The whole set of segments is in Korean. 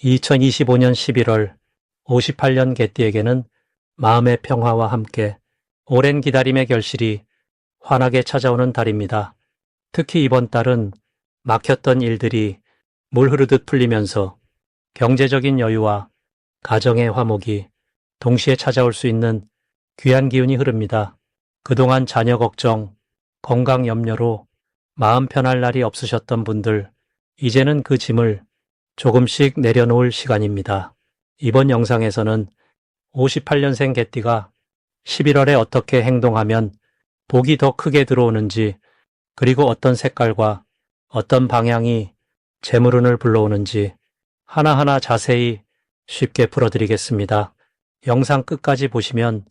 2025년 11월 58년 개띠에게는 마음의 평화와 함께 오랜 기다림의 결실이 환하게 찾아오는 달입니다. 특히 이번 달은 막혔던 일들이 물 흐르듯 풀리면서 경제적인 여유와 가정의 화목이 동시에 찾아올 수 있는 귀한 기운이 흐릅니다. 그동안 자녀 걱정, 건강 염려로 마음 편할 날이 없으셨던 분들, 이제는 그 짐을 조금씩 내려놓을 시간입니다. 이번 영상에서는 58년생 개띠가 11월에 어떻게 행동하면 복이 더 크게 들어오는지, 그리고 어떤 색깔과 어떤 방향이 재물운을 불러오는지 하나하나 자세히 쉽게 풀어드리겠습니다. 영상 끝까지 보시면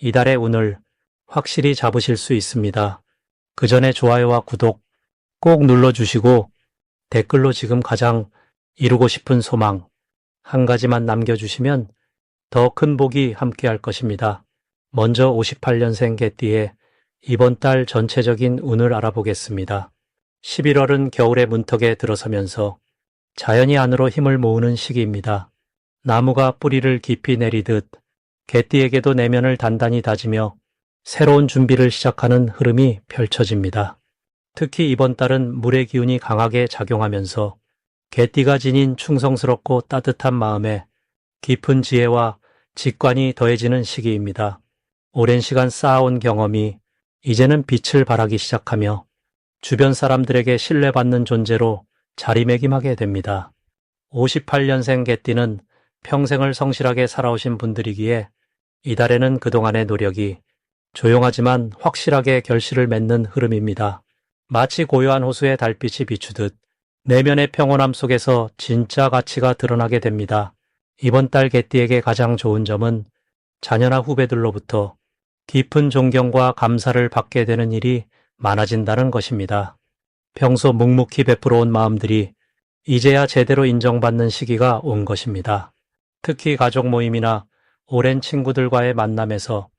이달의 운을 확실히 잡으실 수 있습니다. 그 전에 좋아요와 구독 꼭 눌러주시고 댓글로 지금 가장 이루고 싶은 소망 한 가지만 남겨주시면 더 큰 복이 함께할 것입니다. 먼저 58년생 개띠의 이번 달 전체적인 운을 알아보겠습니다. 11월은 겨울의 문턱에 들어서면서 자연이 안으로 힘을 모으는 시기입니다. 나무가 뿌리를 깊이 내리듯 개띠에게도 내면을 단단히 다지며 새로운 준비를 시작하는 흐름이 펼쳐집니다. 특히 이번 달은 물의 기운이 강하게 작용하면서 개띠가 지닌 충성스럽고 따뜻한 마음에 깊은 지혜와 직관이 더해지는 시기입니다. 오랜 시간 쌓아온 경험이 이제는 빛을 발하기 시작하며 주변 사람들에게 신뢰받는 존재로 자리매김하게 됩니다. 58년생 개띠는 평생을 성실하게 살아오신 분들이기에 이달에는 그동안의 노력이 조용하지만 확실하게 결실을 맺는 흐름입니다. 마치 고요한 호수에 달빛이 비추듯 내면의 평온함 속에서 진짜 가치가 드러나게 됩니다. 이번 달 개띠에게 가장 좋은 점은 자녀나 후배들로부터 깊은 존경과 감사를 받게 되는 일이 많아진다는 것입니다. 평소 묵묵히 베풀어온 마음들이 이제야 제대로 인정받는 시기가 온 것입니다. 특히 가족 모임이나 오랜 친구들과의 만남에서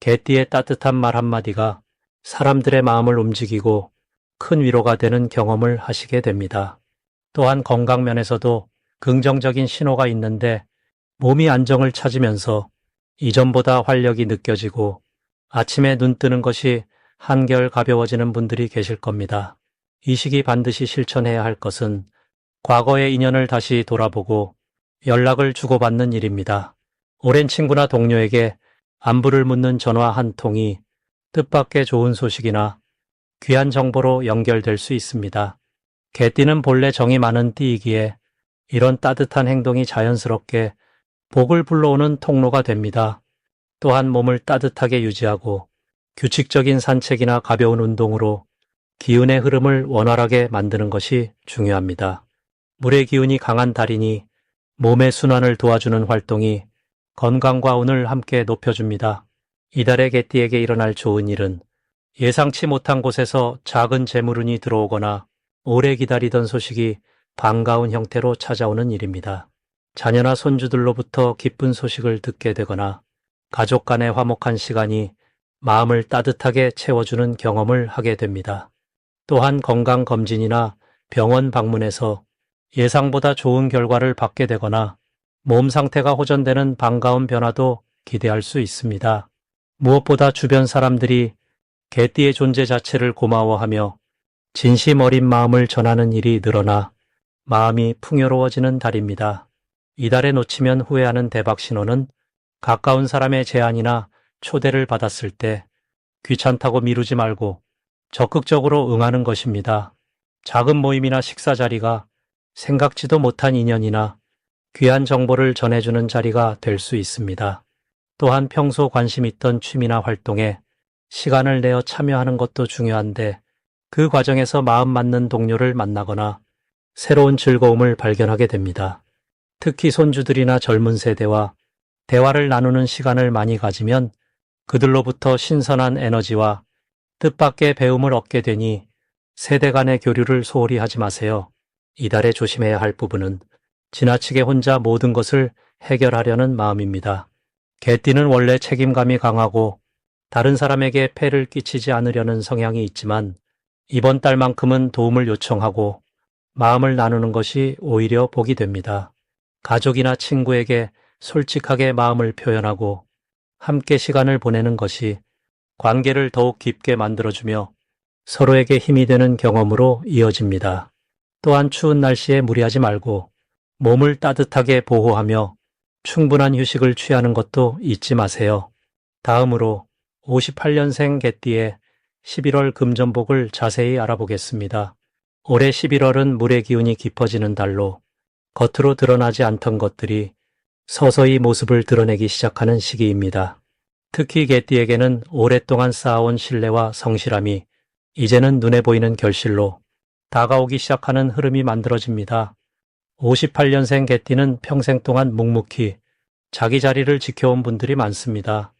개띠의 따뜻한 말 한마디가 사람들의 마음을 움직이고 큰 위로가 되는 경험을 하시게 됩니다. 또한 건강 면에서도 긍정적인 신호가 있는데 몸이 안정을 찾으면서 이전보다 활력이 느껴지고 아침에 눈 뜨는 것이 한결 가벼워지는 분들이 계실 겁니다. 이 시기 반드시 실천해야 할 것은 과거의 인연을 다시 돌아보고 연락을 주고받는 일입니다. 오랜 친구나 동료에게 안부를 묻는 전화 한 통이 뜻밖의 좋은 소식이나 귀한 정보로 연결될 수 있습니다. 개띠는 본래 정이 많은 띠이기에 이런 따뜻한 행동이 자연스럽게 복을 불러오는 통로가 됩니다. 또한 몸을 따뜻하게 유지하고 규칙적인 산책이나 가벼운 운동으로 기운의 흐름을 원활하게 만드는 것이 중요합니다. 물의 기운이 강한 달이니 몸의 순환을 도와주는 활동이 건강과 운을 함께 높여줍니다. 이달의 개띠에게 일어날 좋은 일은 예상치 못한 곳에서 작은 재물운이 들어오거나 오래 기다리던 소식이 반가운 형태로 찾아오는 일입니다. 자녀나 손주들로부터 기쁜 소식을 듣게 되거나 가족 간의 화목한 시간이 마음을 따뜻하게 채워주는 경험을 하게 됩니다. 또한 건강검진이나 병원 방문에서 예상보다 좋은 결과를 받게 되거나 몸 상태가 호전되는 반가운 변화도 기대할 수 있습니다. 무엇보다 주변 사람들이 개띠의 존재 자체를 고마워하며 진심 어린 마음을 전하는 일이 늘어나 마음이 풍요로워지는 달입니다. 이달에 놓치면 후회하는 대박 신호는 가까운 사람의 제안이나 초대를 받았을 때 귀찮다고 미루지 말고 적극적으로 응하는 것입니다. 작은 모임이나 식사 자리가 생각지도 못한 인연이나 귀한 정보를 전해주는 자리가 될 수 있습니다. 또한 평소 관심 있던 취미나 활동에 시간을 내어 참여하는 것도 중요한데 그 과정에서 마음 맞는 동료를 만나거나 새로운 즐거움을 발견하게 됩니다. 특히 손주들이나 젊은 세대와 대화를 나누는 시간을 많이 가지면 그들로부터 신선한 에너지와 뜻밖의 배움을 얻게 되니 세대 간의 교류를 소홀히 하지 마세요. 이달에 조심해야 할 부분은 지나치게 혼자 모든 것을 해결하려는 마음입니다. 개띠는 원래 책임감이 강하고 다른 사람에게 폐를 끼치지 않으려는 성향이 있지만 이번 달만큼은 도움을 요청하고 마음을 나누는 것이 오히려 복이 됩니다. 가족이나 친구에게 솔직하게 마음을 표현하고 함께 시간을 보내는 것이 관계를 더욱 깊게 만들어주며 서로에게 힘이 되는 경험으로 이어집니다. 또한 추운 날씨에 무리하지 말고 몸을 따뜻하게 보호하며 충분한 휴식을 취하는 것도 잊지 마세요. 다음으로 58년생 개띠의 11월 금전복을 자세히 알아보겠습니다. 올해 11월은 물의 기운이 깊어지는 달로 겉으로 드러나지 않던 것들이 서서히 모습을 드러내기 시작하는 시기입니다. 특히 개띠에게는 오랫동안 쌓아온 신뢰와 성실함이 이제는 눈에 보이는 결실로 다가오기 시작하는 흐름이 만들어집니다. 58년생 개띠는 평생 동안 묵묵히 자기 자리를 지켜온 분들이 많습니다.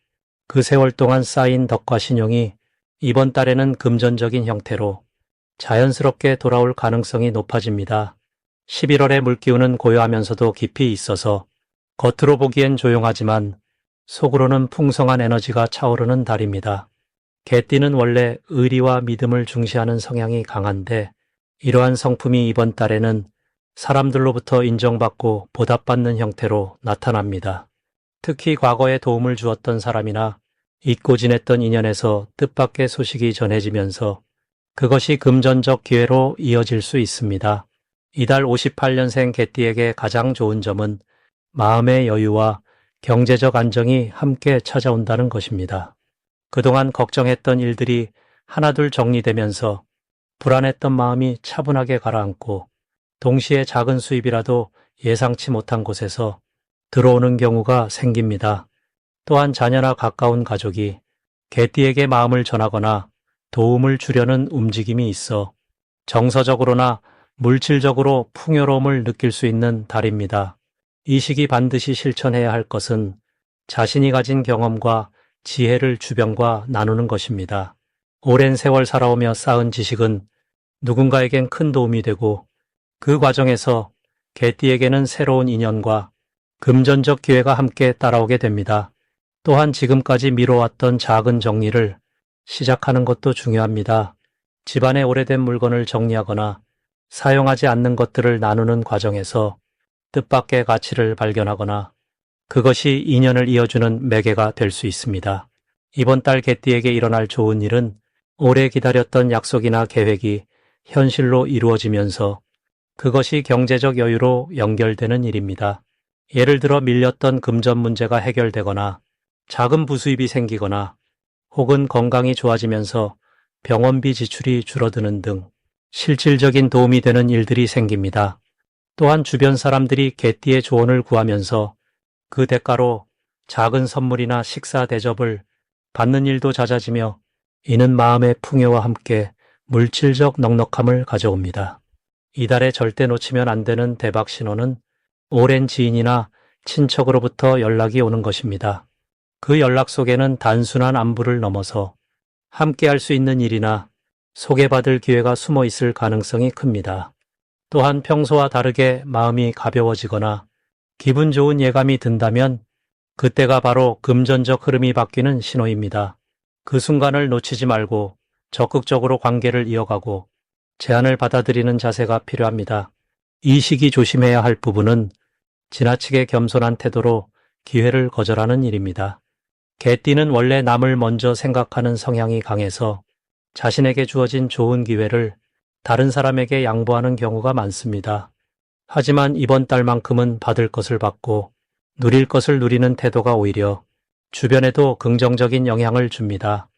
그 세월 동안 쌓인 덕과 신용이 이번 달에는 금전적인 형태로 자연스럽게 돌아올 가능성이 높아집니다. 11월의 물기운은 고요하면서도 깊이 있어서 겉으로 보기엔 조용하지만 속으로는 풍성한 에너지가 차오르는 달입니다. 개띠는 원래 의리와 믿음을 중시하는 성향이 강한데 이러한 성품이 이번 달에는 사람들로부터 인정받고 보답받는 형태로 나타납니다. 특히 과거에 도움을 주었던 사람이나 잊고 지냈던 인연에서 뜻밖의 소식이 전해지면서 그것이 금전적 기회로 이어질 수 있습니다. 이달 58년생 개띠에게 가장 좋은 점은 마음의 여유와 경제적 안정이 함께 찾아온다는 것입니다. 그동안 걱정했던 일들이 하나둘 정리되면서 불안했던 마음이 차분하게 가라앉고 동시에 작은 수입이라도 예상치 못한 곳에서 들어오는 경우가 생깁니다. 또한 자녀나 가까운 가족이 개띠에게 마음을 전하거나 도움을 주려는 움직임이 있어 정서적으로나 물질적으로 풍요로움을 느낄 수 있는 달입니다. 이 시기 반드시 실천해야 할 것은 자신이 가진 경험과 지혜를 주변과 나누는 것입니다. 오랜 세월 살아오며 쌓은 지식은 누군가에겐 큰 도움이 되고 그 과정에서 개띠에게는 새로운 인연과 금전적 기회가 함께 따라오게 됩니다. 또한 지금까지 미뤄왔던 작은 정리를 시작하는 것도 중요합니다. 집안에 오래된 물건을 정리하거나 사용하지 않는 것들을 나누는 과정에서 뜻밖의 가치를 발견하거나 그것이 인연을 이어주는 매개가 될 수 있습니다. 이번 달 개띠에게 일어날 좋은 일은 오래 기다렸던 약속이나 계획이 현실로 이루어지면서 그것이 경제적 여유로 연결되는 일입니다. 예를 들어 밀렸던 금전 문제가 해결되거나 작은 부수입이 생기거나 혹은 건강이 좋아지면서 병원비 지출이 줄어드는 등 실질적인 도움이 되는 일들이 생깁니다. 또한 주변 사람들이 개띠의 조언을 구하면서 그 대가로 작은 선물이나 식사 대접을 받는 일도 잦아지며 이는 마음의 풍요와 함께 물질적 넉넉함을 가져옵니다. 이달에 절대 놓치면 안 되는 대박 신호는 오랜 지인이나 친척으로부터 연락이 오는 것입니다. 그 연락 속에는 단순한 안부를 넘어서 함께 할 수 있는 일이나 소개받을 기회가 숨어 있을 가능성이 큽니다. 또한 평소와 다르게 마음이 가벼워지거나 기분 좋은 예감이 든다면 그때가 바로 금전적 흐름이 바뀌는 신호입니다. 그 순간을 놓치지 말고 적극적으로 관계를 이어가고 제안을 받아들이는 자세가 필요합니다. 이 시기 조심해야 할 부분은 지나치게 겸손한 태도로 기회를 거절하는 일입니다. 개띠는 원래 남을 먼저 생각하는 성향이 강해서 자신에게 주어진 좋은 기회를 다른 사람에게 양보하는 경우가 많습니다. 하지만 이번 달만큼은 받을 것을 받고 누릴 것을 누리는 태도가 오히려 주변에도 긍정적인 영향을 줍니다.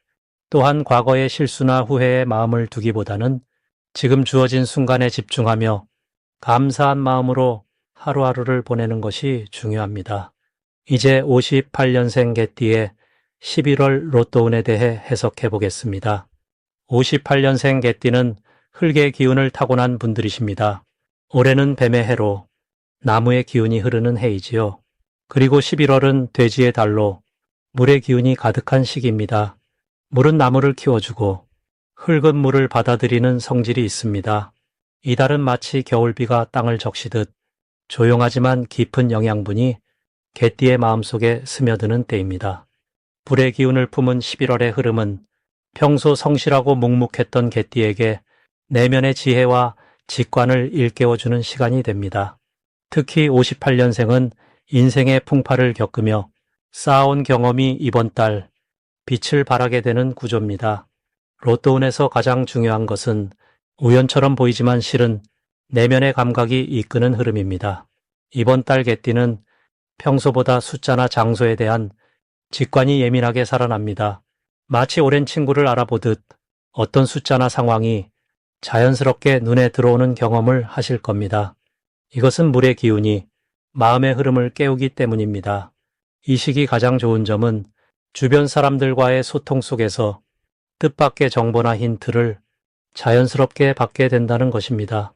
또한 과거의 실수나 후회에 마음을 두기보다는 지금 주어진 순간에 집중하며 감사한 마음으로 하루하루를 보내는 것이 중요합니다. 이제 58년생 개띠의 11월 로또운에 대해 해석해 보겠습니다. 58년생 개띠는 흙의 기운을 타고난 분들이십니다. 올해는 뱀의 해로 나무의 기운이 흐르는 해이지요. 그리고 11월은 돼지의 달로 물의 기운이 가득한 시기입니다. 물은 나무를 키워주고 흙은 물을 받아들이는 성질이 있습니다. 이 달은 마치 겨울비가 땅을 적시듯 조용하지만 깊은 영양분이 개띠의 마음속에 스며드는 때입니다. 불의 기운을 품은 11월의 흐름은 평소 성실하고 묵묵했던 개띠에게 내면의 지혜와 직관을 일깨워주는 시간이 됩니다. 특히 58년생은 인생의 풍파를 겪으며 쌓아온 경험이 이번 달 빛을 발하게 되는 구조입니다. 로또운에서 가장 중요한 것은 우연처럼 보이지만 실은 내면의 감각이 이끄는 흐름입니다. 이번 달 개띠는 평소보다 숫자나 장소에 대한 직관이 예민하게 살아납니다. 마치 오랜 친구를 알아보듯 어떤 숫자나 상황이 자연스럽게 눈에 들어오는 경험을 하실 겁니다. 이것은 물의 기운이 마음의 흐름을 깨우기 때문입니다. 이 시기 가장 좋은 점은 주변 사람들과의 소통 속에서 뜻밖의 정보나 힌트를 자연스럽게 받게 된다는 것입니다.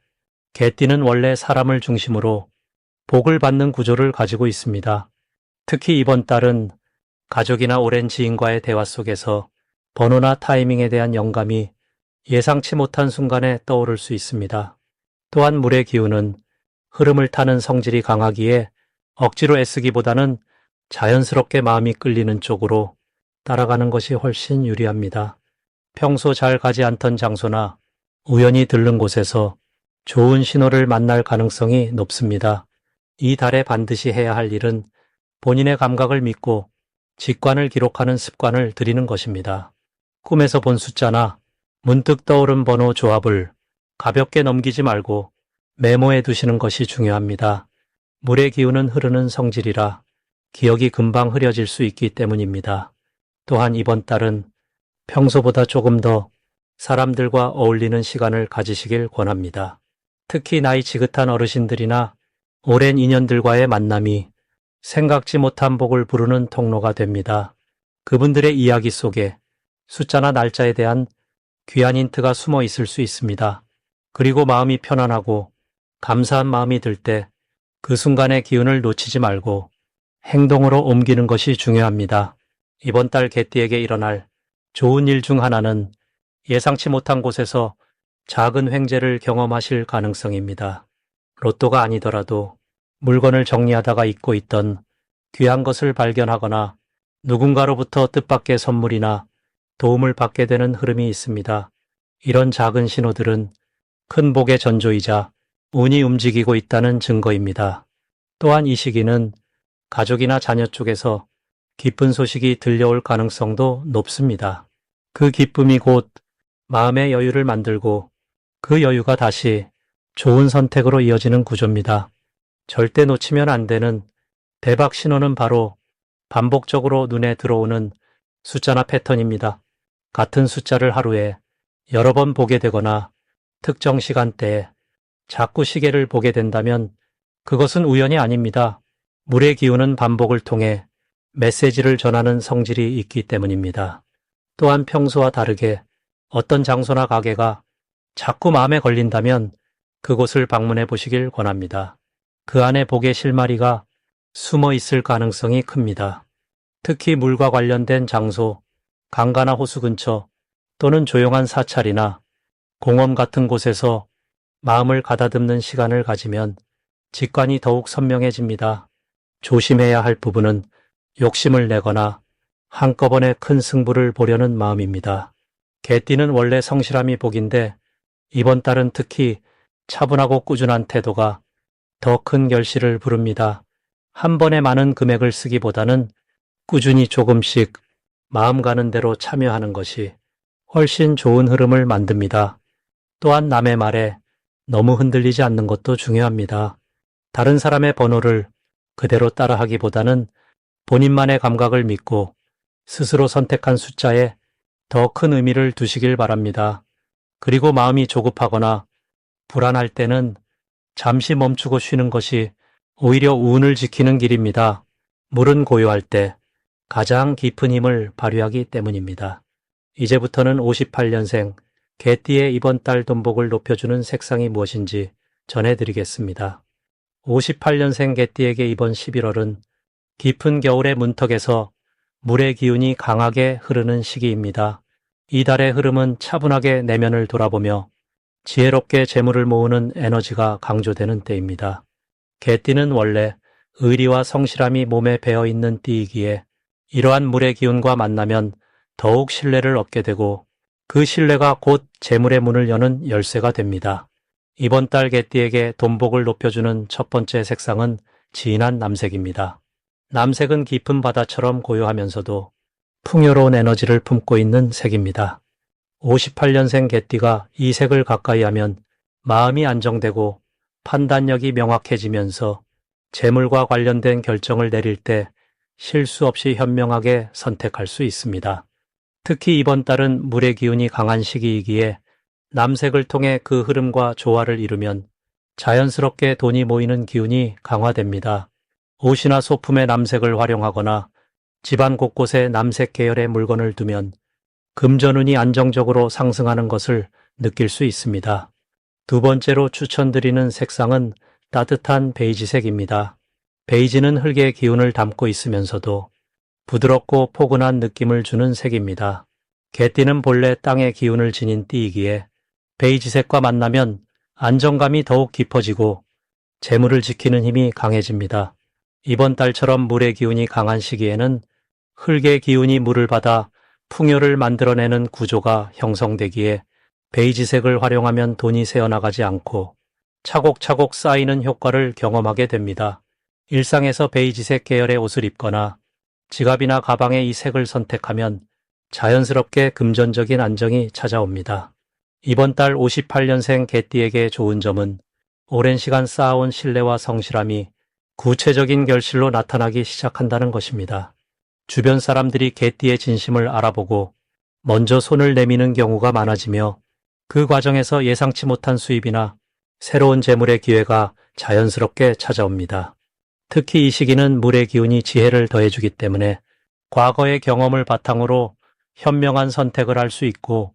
개띠는 원래 사람을 중심으로 복을 받는 구조를 가지고 있습니다. 특히 이번 달은 가족이나 오랜 지인과의 대화 속에서 번호나 타이밍에 대한 영감이 예상치 못한 순간에 떠오를 수 있습니다. 또한 물의 기운은 흐름을 타는 성질이 강하기에 억지로 애쓰기보다는 자연스럽게 마음이 끌리는 쪽으로 따라가는 것이 훨씬 유리합니다. 평소 잘 가지 않던 장소나 우연히 들른 곳에서 좋은 신호를 만날 가능성이 높습니다. 이 달에 반드시 해야 할 일은 본인의 감각을 믿고 직관을 기록하는 습관을 들이는 것입니다. 꿈에서 본 숫자나 문득 떠오른 번호 조합을 가볍게 넘기지 말고 메모해 두시는 것이 중요합니다. 물의 기운은 흐르는 성질이라 기억이 금방 흐려질 수 있기 때문입니다. 또한 이번 달은 평소보다 조금 더 사람들과 어울리는 시간을 가지시길 권합니다. 특히 나이 지긋한 어르신들이나 오랜 인연들과의 만남이 생각지 못한 복을 부르는 통로가 됩니다. 그분들의 이야기 속에 숫자나 날짜에 대한 귀한 힌트가 숨어 있을 수 있습니다. 그리고 마음이 편안하고 감사한 마음이 들 때 그 순간의 기운을 놓치지 말고 행동으로 옮기는 것이 중요합니다. 이번 달 개띠에게 일어날 좋은 일 중 하나는 예상치 못한 곳에서 작은 횡재를 경험하실 가능성입니다. 로또가 아니더라도 물건을 정리하다가 잊고 있던 귀한 것을 발견하거나 누군가로부터 뜻밖의 선물이나 도움을 받게 되는 흐름이 있습니다. 이런 작은 신호들은 큰 복의 전조이자 운이 움직이고 있다는 증거입니다. 또한 이 시기는 가족이나 자녀 쪽에서 기쁜 소식이 들려올 가능성도 높습니다. 그 기쁨이 곧 마음의 여유를 만들고 그 여유가 다시 좋은 선택으로 이어지는 구조입니다. 절대 놓치면 안 되는 대박 신호는 바로 반복적으로 눈에 들어오는 숫자나 패턴입니다. 같은 숫자를 하루에 여러 번 보게 되거나 특정 시간대에 자꾸 시계를 보게 된다면 그것은 우연이 아닙니다. 물의 기운은 반복을 통해 메시지를 전하는 성질이 있기 때문입니다. 또한 평소와 다르게 어떤 장소나 가게가 자꾸 마음에 걸린다면 그곳을 방문해 보시길 권합니다. 그 안에 복의 실마리가 숨어 있을 가능성이 큽니다. 특히 물과 관련된 장소, 강가나 호수 근처 또는 조용한 사찰이나 공원 같은 곳에서 마음을 가다듬는 시간을 가지면 직관이 더욱 선명해집니다. 조심해야 할 부분은 욕심을 내거나 한꺼번에 큰 승부를 보려는 마음입니다. 개띠는 원래 성실함이 복인데 이번 달은 특히 차분하고 꾸준한 태도가 더 큰 결실을 부릅니다. 한 번에 많은 금액을 쓰기보다는 꾸준히 조금씩 마음 가는 대로 참여하는 것이 훨씬 좋은 흐름을 만듭니다. 또한 남의 말에 너무 흔들리지 않는 것도 중요합니다. 다른 사람의 번호를 그대로 따라하기보다는 본인만의 감각을 믿고 스스로 선택한 숫자에 더 큰 의미를 두시길 바랍니다. 그리고 마음이 조급하거나 불안할 때는 잠시 멈추고 쉬는 것이 오히려 운을 지키는 길입니다. 물은 고요할 때 가장 깊은 힘을 발휘하기 때문입니다. 이제부터는 58년생 개띠의 이번 달 돈복을 높여주는 색상이 무엇인지 전해드리겠습니다. 58년생 개띠에게 이번 11월은 깊은 겨울의 문턱에서 물의 기운이 강하게 흐르는 시기입니다. 이 달의 흐름은 차분하게 내면을 돌아보며 지혜롭게 재물을 모으는 에너지가 강조되는 때입니다. 개띠는 원래 의리와 성실함이 몸에 배어있는 띠이기에 이러한 물의 기운과 만나면 더욱 신뢰를 얻게 되고 그 신뢰가 곧 재물의 문을 여는 열쇠가 됩니다. 이번 달 개띠에게 돈복을 높여주는 첫 번째 색상은 진한 남색입니다. 남색은 깊은 바다처럼 고요하면서도 풍요로운 에너지를 품고 있는 색입니다. 58년생 개띠가 이 색을 가까이 하면 마음이 안정되고 판단력이 명확해지면서 재물과 관련된 결정을 내릴 때 실수 없이 현명하게 선택할 수 있습니다. 특히 이번 달은 물의 기운이 강한 시기이기에 남색을 통해 그 흐름과 조화를 이루면 자연스럽게 돈이 모이는 기운이 강화됩니다. 옷이나 소품에 남색을 활용하거나 집안 곳곳에 남색 계열의 물건을 두면 금전운이 안정적으로 상승하는 것을 느낄 수 있습니다. 두 번째로 추천드리는 색상은 따뜻한 베이지색입니다. 베이지는 흙의 기운을 담고 있으면서도 부드럽고 포근한 느낌을 주는 색입니다. 개띠는 본래 땅의 기운을 지닌 띠이기에 베이지색과 만나면 안정감이 더욱 깊어지고 재물을 지키는 힘이 강해집니다. 이번 달처럼 물의 기운이 강한 시기에는 흙의 기운이 물을 받아 풍요를 만들어내는 구조가 형성되기에 베이지색을 활용하면 돈이 새어나가지 않고 차곡차곡 쌓이는 효과를 경험하게 됩니다. 일상에서 베이지색 계열의 옷을 입거나 지갑이나 가방에 이 색을 선택하면 자연스럽게 금전적인 안정이 찾아옵니다. 이번 달 58년생 개띠에게 좋은 점은 오랜 시간 쌓아온 신뢰와 성실함이 구체적인 결실로 나타나기 시작한다는 것입니다. 주변 사람들이 개띠의 진심을 알아보고 먼저 손을 내미는 경우가 많아지며 그 과정에서 예상치 못한 수입이나 새로운 재물의 기회가 자연스럽게 찾아옵니다. 특히 이 시기는 물의 기운이 지혜를 더해주기 때문에 과거의 경험을 바탕으로 현명한 선택을 할 수 있고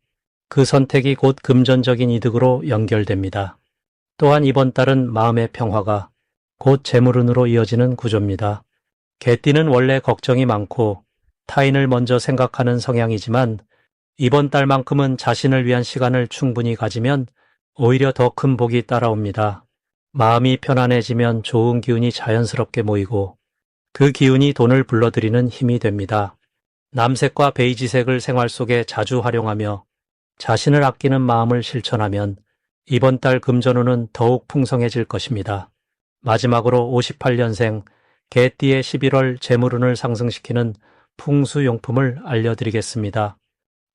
그 선택이 곧 금전적인 이득으로 연결됩니다. 또한 이번 달은 마음의 평화가 곧 재물운으로 이어지는 구조입니다. 개띠는 원래 걱정이 많고 타인을 먼저 생각하는 성향이지만 이번 달만큼은 자신을 위한 시간을 충분히 가지면 오히려 더 큰 복이 따라옵니다. 마음이 편안해지면 좋은 기운이 자연스럽게 모이고 그 기운이 돈을 불러들이는 힘이 됩니다. 남색과 베이지색을 생활 속에 자주 활용하며 자신을 아끼는 마음을 실천하면 이번 달 금전운은 더욱 풍성해질 것입니다. 마지막으로 58년생 개띠의 11월 재물운을 상승시키는 풍수용품을 알려드리겠습니다.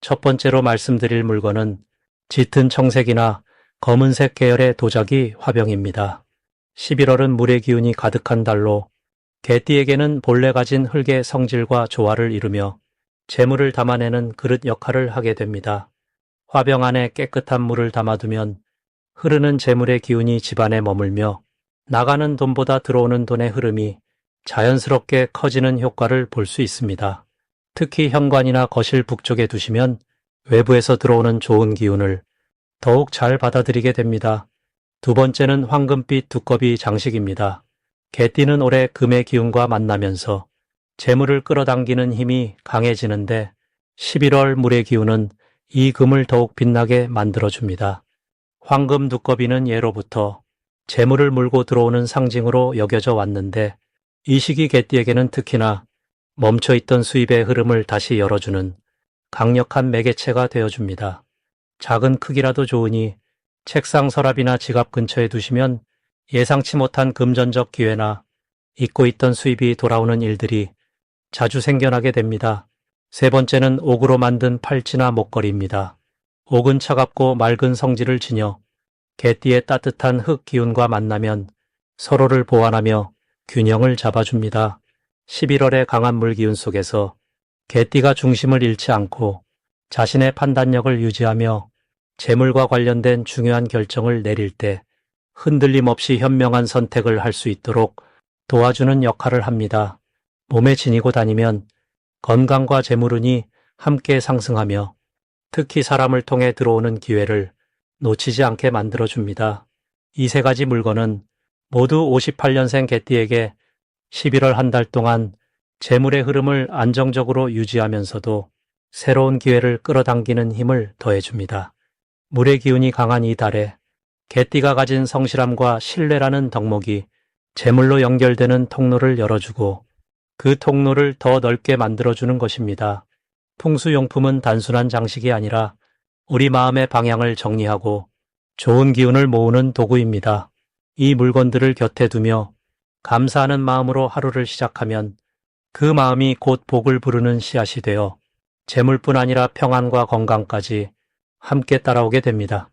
첫 번째로 말씀드릴 물건은 짙은 청색이나 검은색 계열의 도자기 화병입니다. 11월은 물의 기운이 가득한 달로 개띠에게는 본래 가진 흙의 성질과 조화를 이루며 재물을 담아내는 그릇 역할을 하게 됩니다. 화병 안에 깨끗한 물을 담아두면 흐르는 재물의 기운이 집안에 머물며 나가는 돈보다 들어오는 돈의 흐름이 자연스럽게 커지는 효과를 볼 수 있습니다. 특히 현관이나 거실 북쪽에 두시면 외부에서 들어오는 좋은 기운을 더욱 잘 받아들이게 됩니다. 두 번째는 황금빛 두꺼비 장식입니다. 개띠는 올해 금의 기운과 만나면서 재물을 끌어당기는 힘이 강해지는데 11월 물의 기운은 이 금을 더욱 빛나게 만들어줍니다. 황금 두꺼비는 예로부터 재물을 물고 들어오는 상징으로 여겨져 왔는데 이 시기 개띠에게는 특히나 멈춰있던 수입의 흐름을 다시 열어주는 강력한 매개체가 되어줍니다. 작은 크기라도 좋으니 책상 서랍이나 지갑 근처에 두시면 예상치 못한 금전적 기회나 잊고 있던 수입이 돌아오는 일들이 자주 생겨나게 됩니다. 세 번째는 옥으로 만든 팔찌나 목걸이입니다. 옥은 차갑고 맑은 성질을 지녀 개띠의 따뜻한 흙 기운과 만나면 서로를 보완하며 균형을 잡아줍니다. 11월의 강한 물 기운 속에서 개띠가 중심을 잃지 않고 자신의 판단력을 유지하며 재물과 관련된 중요한 결정을 내릴 때 흔들림 없이 현명한 선택을 할 수 있도록 도와주는 역할을 합니다. 몸에 지니고 다니면 건강과 재물운이 함께 상승하며 특히 사람을 통해 들어오는 기회를 놓치지 않게 만들어줍니다. 이 세 가지 물건은 모두 58년생 개띠에게 11월 한 달 동안 재물의 흐름을 안정적으로 유지하면서도 새로운 기회를 끌어당기는 힘을 더해줍니다. 물의 기운이 강한 이 달에 개띠가 가진 성실함과 신뢰라는 덕목이 재물로 연결되는 통로를 열어주고 그 통로를 더 넓게 만들어주는 것입니다. 풍수용품은 단순한 장식이 아니라 우리 마음의 방향을 정리하고 좋은 기운을 모으는 도구입니다. 이 물건들을 곁에 두며 감사하는 마음으로 하루를 시작하면 그 마음이 곧 복을 부르는 씨앗이 되어 재물뿐 아니라 평안과 건강까지 함께 따라오게 됩니다.